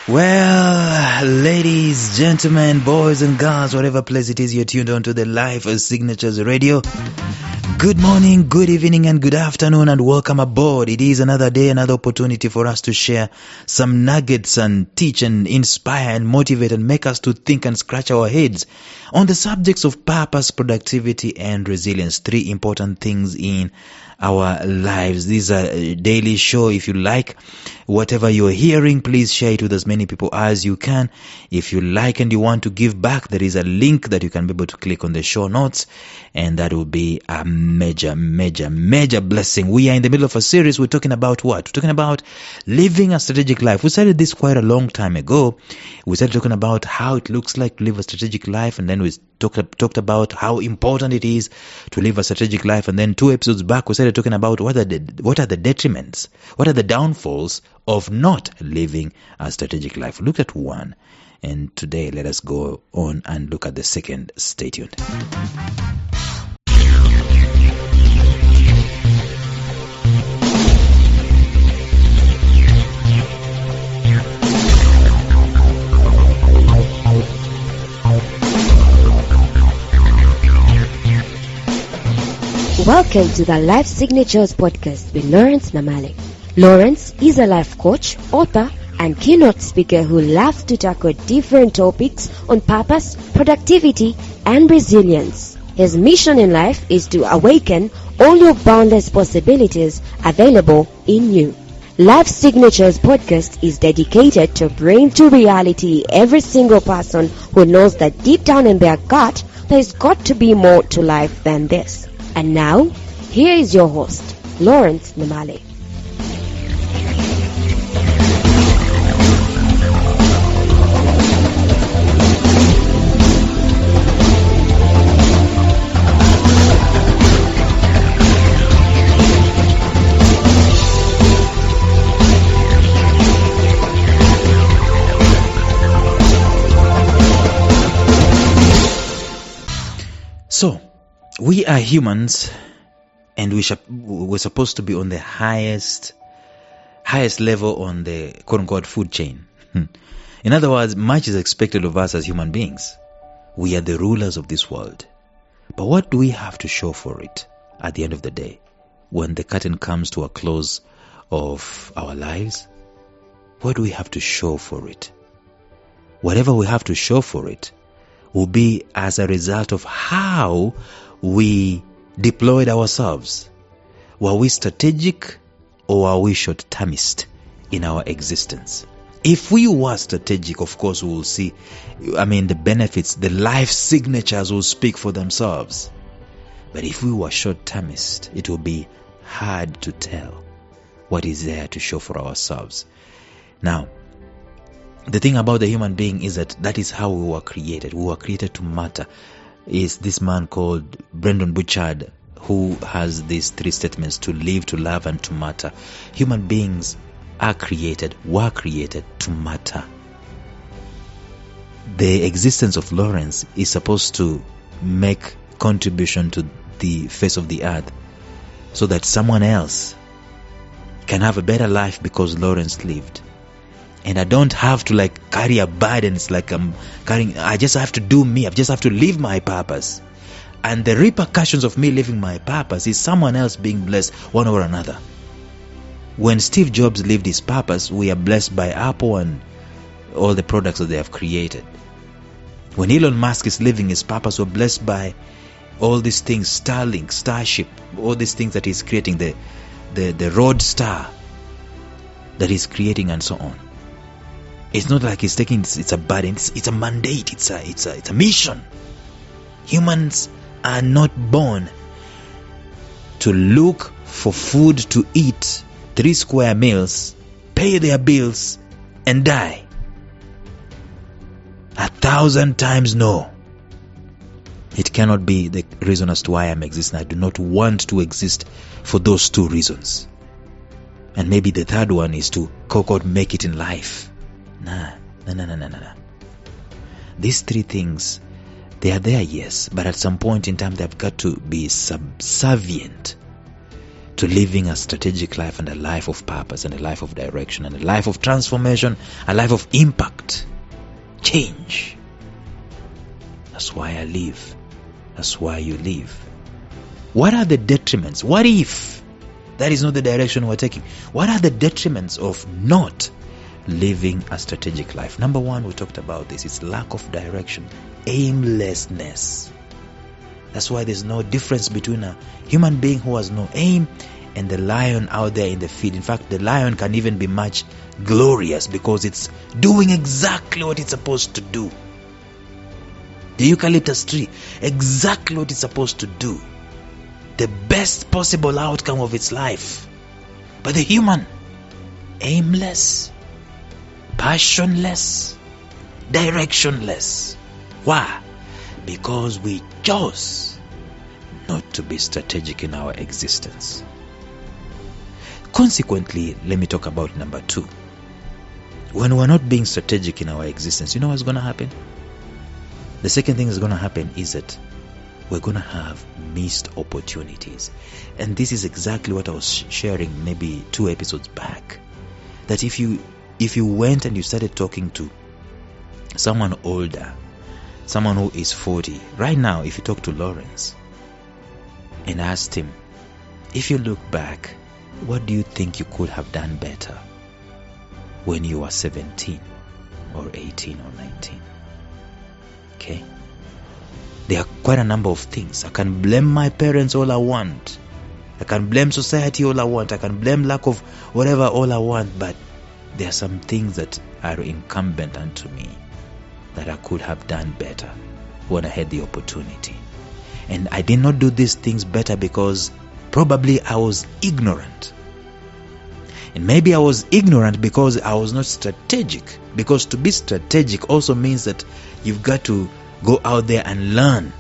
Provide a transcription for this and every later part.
Well, ladies, gentlemen, boys and girls, whatever place it is you're tuned on to the Life Signatures Radio. Good morning, good evening, and good afternoon, and welcome aboard. It is another day, another opportunity for us to share some nuggets and teach and inspire and motivate and make us to think and scratch our heads on the subjects of purpose, productivity, and resilience. Three important things in our lives. This is a daily show. If you like whatever you're hearing, please share it with as many people as you can. If you like and you want to give back, there is a link that you can be able to click on the show notes, and that will be a major blessing. We are in the middle of a series. We're talking about what? We're talking about living a strategic life. We started this quite a long time ago. We started talking about how it looks like to live a strategic life, and then we talked about how important it is to live a strategic life, and then 2 episodes back we started talking about what are the detriments, what are the downfalls of not living a strategic life. We looked at one, and today let us go on and look at the second. Stay tuned. Welcome to the Life Signatures podcast with Lawrence Namale. Lawrence is a life coach, author, and keynote speaker who loves to tackle different topics on purpose, productivity, and resilience. His mission in life is to awaken all your boundless possibilities available in you. Life Signatures podcast is dedicated to bring to reality every single person who knows that deep down in their gut, there's got to be more to life than this. And now, here is your host, Lawrence Namale. So, we are humans, and we're supposed to be on the highest level on the quote-unquote food chain. In other words, much is expected of us as human beings. We are the rulers of this world. But what do we have to show for it at the end of the day, when the curtain comes to a close of our lives? What do we have to show for it? Whatever we have to show for it will be as a result of how we deployed ourselves. Were we strategic, or were we short-termist in our existence? If we were strategic, of course we will see, the benefits, the life signatures will speak for themselves. But if we were short-termist, it will be hard to tell what is there to show for ourselves. Now, the thing about the human being is that is how we were created. We were created to matter. Is this man called Brendon Burchard, who has these 3 statements: to live, to love, and to matter. Human beings were created to matter. The existence of Lawrence is supposed to make contribution to the face of the earth, so that someone else can have a better life because Lawrence lived. And I don't have to carry a burden. It's like I just have to do me. I just have to live my purpose. And the repercussions of me living my purpose is someone else being blessed one or another. When Steve Jobs lived his purpose, we are blessed by Apple and all the products that they have created. When Elon Musk is living his purpose, we're blessed by all these things, Starlink, Starship, all these things that he's creating, the Roadstar that he's creating, and so on. It's not like he's taking it's a burden. It's a mandate. It's a mission. Humans are not born to look for food to eat, 3 square meals, pay their bills, and die. 1,000 times no. It cannot be the reason as to why I'm existing. I do not want to exist for those 2 reasons. And maybe the third one is to make it in life. Nah. These 3 things, they are there, yes, but at some point in time they've got to be subservient to living a strategic life and a life of purpose and a life of direction and a life of transformation, a life of impact, change. That's why I live. That's why you live. What are the detriments? What if that is not the direction we're taking? What are the detriments of not living a strategic life? Number one, we talked about this. It's lack of direction, aimlessness. That's why there's no difference between a human being who has no aim and the lion out there in the field. In fact, the lion can even be much glorious because it's doing exactly what it's supposed to do. The eucalyptus tree, exactly what it's supposed to do. The best possible outcome of its life. But the human, aimless, passionless, directionless. Why? Because we chose not to be strategic in our existence. Consequently, let me talk about number two. When we're not being strategic in our existence, you know what's going to happen? The second thing that's going to happen is that we're going to have missed opportunities. And this is exactly what I was sharing maybe 2 episodes back. That if you went and you started talking to someone older, someone who is 40, right now, if you talk to Lawrence and asked him, if you look back, what do you think you could have done better when you were 17 or 18 or 19? Okay? There are quite a number of things. I can blame my parents all I want. I can blame society all I want. I can blame lack of whatever all I want. But there are some things that are incumbent unto me that I could have done better when I had the opportunity. And I did not do these things better because probably I was ignorant. And maybe I was ignorant because I was not strategic. Because to be strategic also means that you've got to go out there and learn.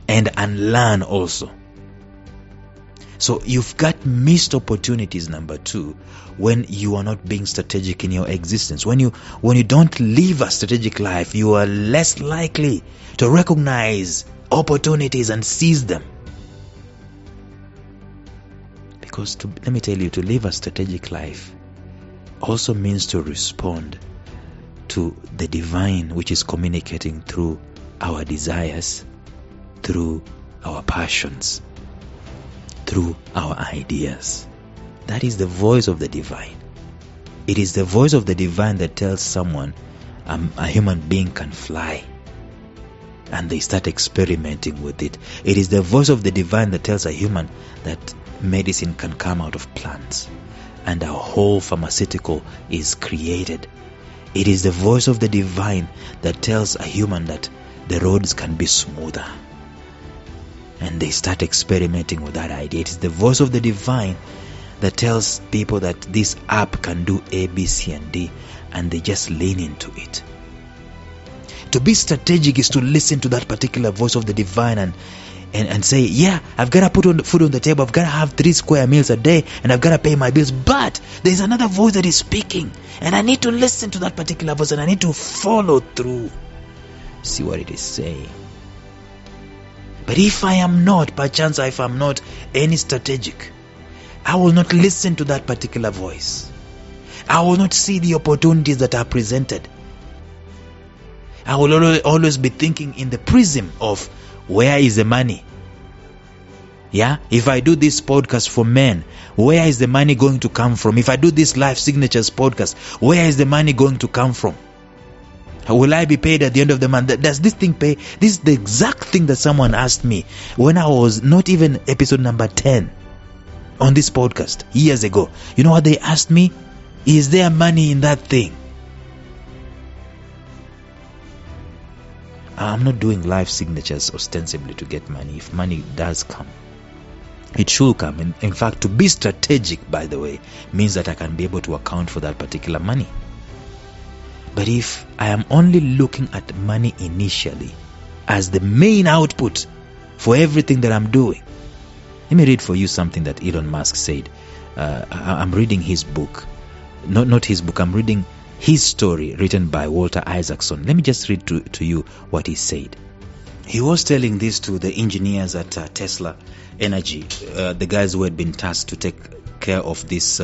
And unlearn also. So you've got missed opportunities, number two, when you are not being strategic in your existence. When you don't live a strategic life, you are less likely to recognize opportunities and seize them. Because let me tell you, to live a strategic life also means to respond to the divine, which is communicating through our desires, through our passions, through our ideas. That is the voice of the divine. It is the voice of the divine that tells someone a human being can fly, and they start experimenting with it. It is the voice of the divine that tells a human that medicine can come out of plants, and a whole pharmaceutical is created. It is the voice of the divine that tells a human that the roads can be smoother, and they start experimenting with that idea. It is the voice of the divine that tells people that this app can do A, B, C, and D, and they just lean into it. To be strategic is to listen to that particular voice of the divine and say, yeah, I've got to put food on the table, I've got to have 3 square meals a day, and I've got to pay my bills, but there's another voice that is speaking, and I need to listen to that particular voice, and I need to follow through, see what it is saying. But if I am not, perchance if I'm not any strategic, I will not listen to that particular voice. I will not see the opportunities that are presented. I will always be thinking in the prism of, where is the money? Yeah? If I do this podcast for men, where is the money going to come from? If I do this Life Signatures podcast, where is the money going to come from? Will I be paid at the end of the month? Does this thing pay? This is the exact thing that someone asked me when I was not even episode number 10 on this podcast years ago. You know what they asked me? Is there money in that thing? I'm not doing Life Signatures ostensibly to get money. If money does come, it should come. In fact, to be strategic, by the way, means that I can be able to account for that particular money. But if I am only looking at money initially as the main output for everything that I'm doing, let me read for you something that Elon Musk said. I'm reading his book. Not his book. I'm reading his story written by Walter Isaacson. Let me just read to you what he said. he was telling this to the engineers at Tesla Energy, the guys who had been tasked to take care of these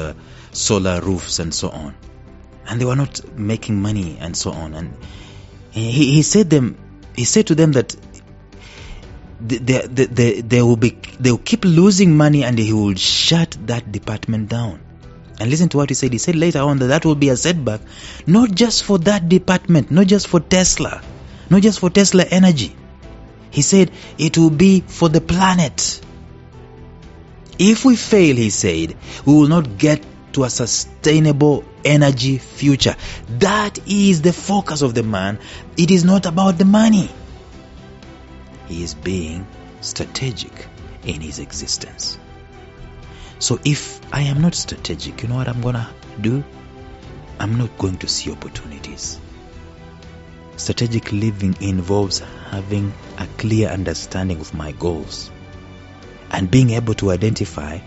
solar roofs and so on, and they were not making money and so on. And he said to them that they will keep losing money, and he will shut that department down. And listen to what he said. He said later on that will be a setback, not just for that department, not just for Tesla, not just for Tesla Energy. He said it will be for the planet. If we fail, he said, we will not get to a sustainable energy future. That is the focus of the man. It is not about the money. He is being strategic in his existence. So if I am not strategic, you know what I'm going to do? I'm not going to see opportunities. Strategic living involves having a clear understanding of my goals and being able to identify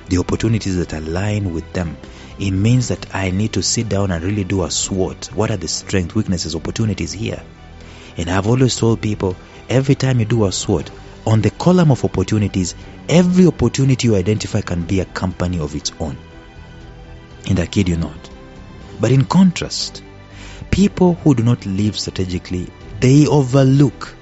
the opportunities that align with them. It means that I need to sit down and really do a SWOT. What are the strengths, weaknesses, opportunities here? And I've always told people, every time you do a SWOT, on the column of opportunities, every opportunity you identify can be a company of its own. And I kid you not. But in contrast, people who do not live strategically, they overlook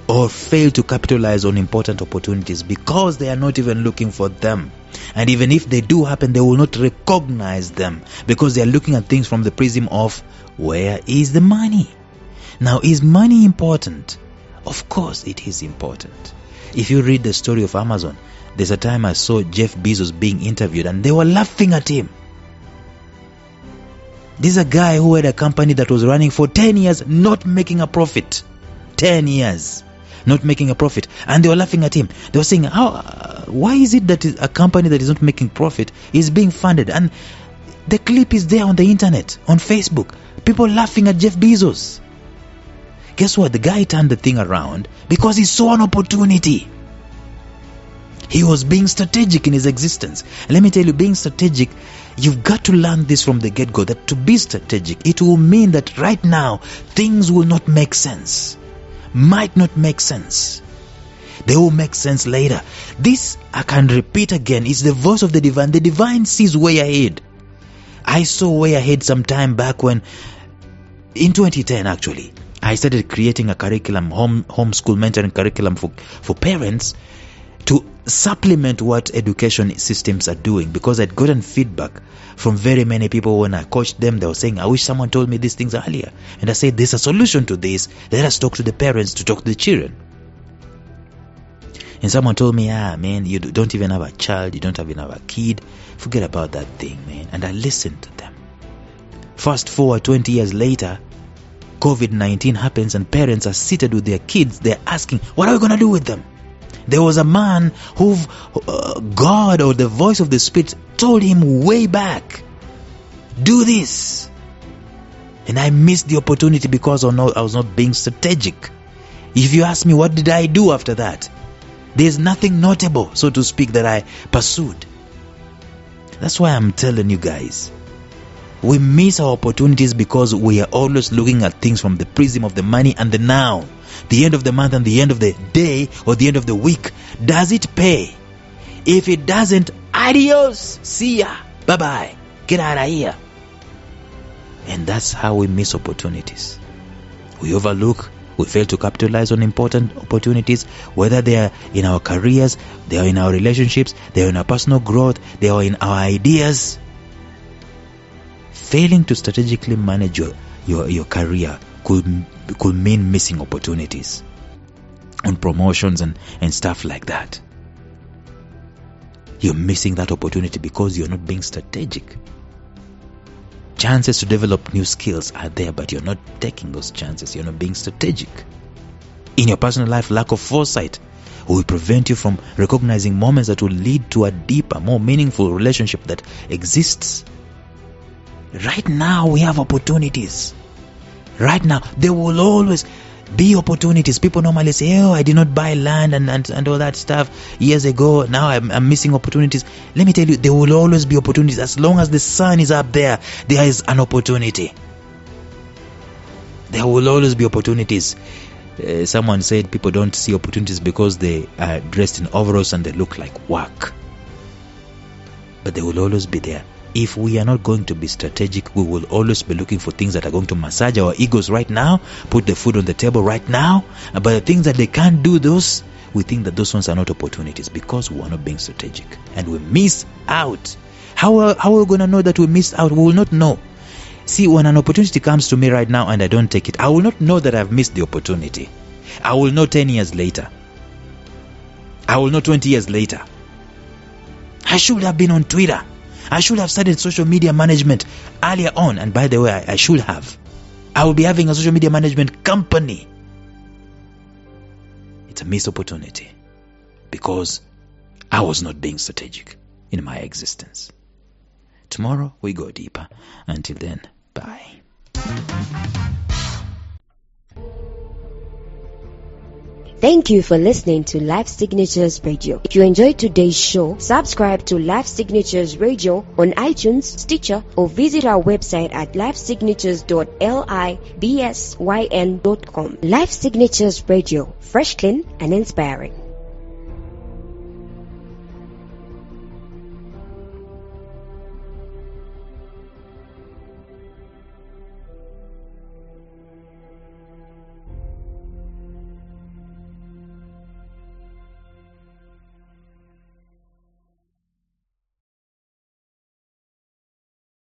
or fail to capitalize on important opportunities because they are not even looking for them. And even if they do happen, they will not recognize them because they are looking at things from the prism of where is the money? Now, is money important? Of course it is important. If you read the story of Amazon, there's a time I saw Jeff Bezos being interviewed and they were laughing at him. This is a guy who had a company that was running for 10 years, not making a profit. 10 years, not making a profit. And they were laughing at him. They were saying, why is it that a company that is not making profit is being funded? And the clip is there on the internet, on Facebook. People laughing at Jeff Bezos. Guess what? The guy turned the thing around because he saw an opportunity. He was being strategic in his existence. And let me tell you, being strategic, you've got to learn this from the get-go, that to be strategic, it will mean that right now, things will not make sense. Might not make sense. They will make sense later. This, I can repeat again, is the voice of the divine. The divine sees way ahead. I saw way ahead some time back when, in 2010 actually, I started creating a curriculum, homeschool mentoring curriculum for parents to supplement what education systems are doing, because I'd gotten feedback from very many people when I coached them. They were saying, I wish someone told me these things earlier. And I said, there's a solution to this. Let us talk to the parents to talk to the children. And someone told me, man, you don't even have a child. You don't even have a kid. Forget about that thing, man. And I listened to them. Fast forward 20 years later, COVID-19 happens and parents are seated with their kids. They're asking, what are we going to do with them? There was a man who God or the voice of the Spirit told him way back, do this. And I missed the opportunity because I was not being strategic. If you ask me, what did I do after that? There's nothing notable, so to speak, that I pursued. That's why I'm telling you guys, we miss our opportunities because we are always looking at things from the prism of the money and the now. The end of the month and the end of the day or the end of the week. Does it pay? If it doesn't, adios, see ya, bye-bye, get out of here. And that's how we miss opportunities. We overlook, we fail to capitalize on important opportunities, whether they are in our careers, they are in our relationships, they are in our personal growth, they are in our ideas. Failing to strategically manage your career could mean missing opportunities on promotions and stuff like that. You're missing that opportunity because you're not being strategic. Chances to develop new skills are there, but you're not taking those chances. You're not being strategic. In your personal life, lack of foresight will prevent you from recognizing moments that will lead to a deeper, more meaningful relationship that exists. Right now, we have opportunities. Right now, there will always be opportunities. People normally say, I did not buy land and all that stuff years ago. Now I'm missing opportunities. Let me tell you, there will always be opportunities. As long as the sun is up there, there is an opportunity. There will always be opportunities. Someone said people don't see opportunities because they are dressed in overalls and they look like work. But they will always be there. If we are not going to be strategic, we will always be looking for things that are going to massage our egos right now, put the food on the table right now. But the things that they can't do, those, we think that those ones are not opportunities because we are not being strategic. And we miss out. How are we going to know that we missed out? We will not know. See, when an opportunity comes to me right now and I don't take it, I will not know that I've missed the opportunity. I will know 10 years later. I will know 20 years later. I should have been on Twitter. I should have started social media management earlier on. And by the way, I should have. I will be having a social media management company. It's a missed opportunity because I was not being strategic in my existence. Tomorrow we go deeper. Until then, bye. Thank you for listening to Life Signatures Radio. If you enjoyed today's show, subscribe to Life Signatures Radio on iTunes, Stitcher, or visit our website at lifesignatures.libsyn.com. Life Signatures Radio, fresh, clean, and inspiring.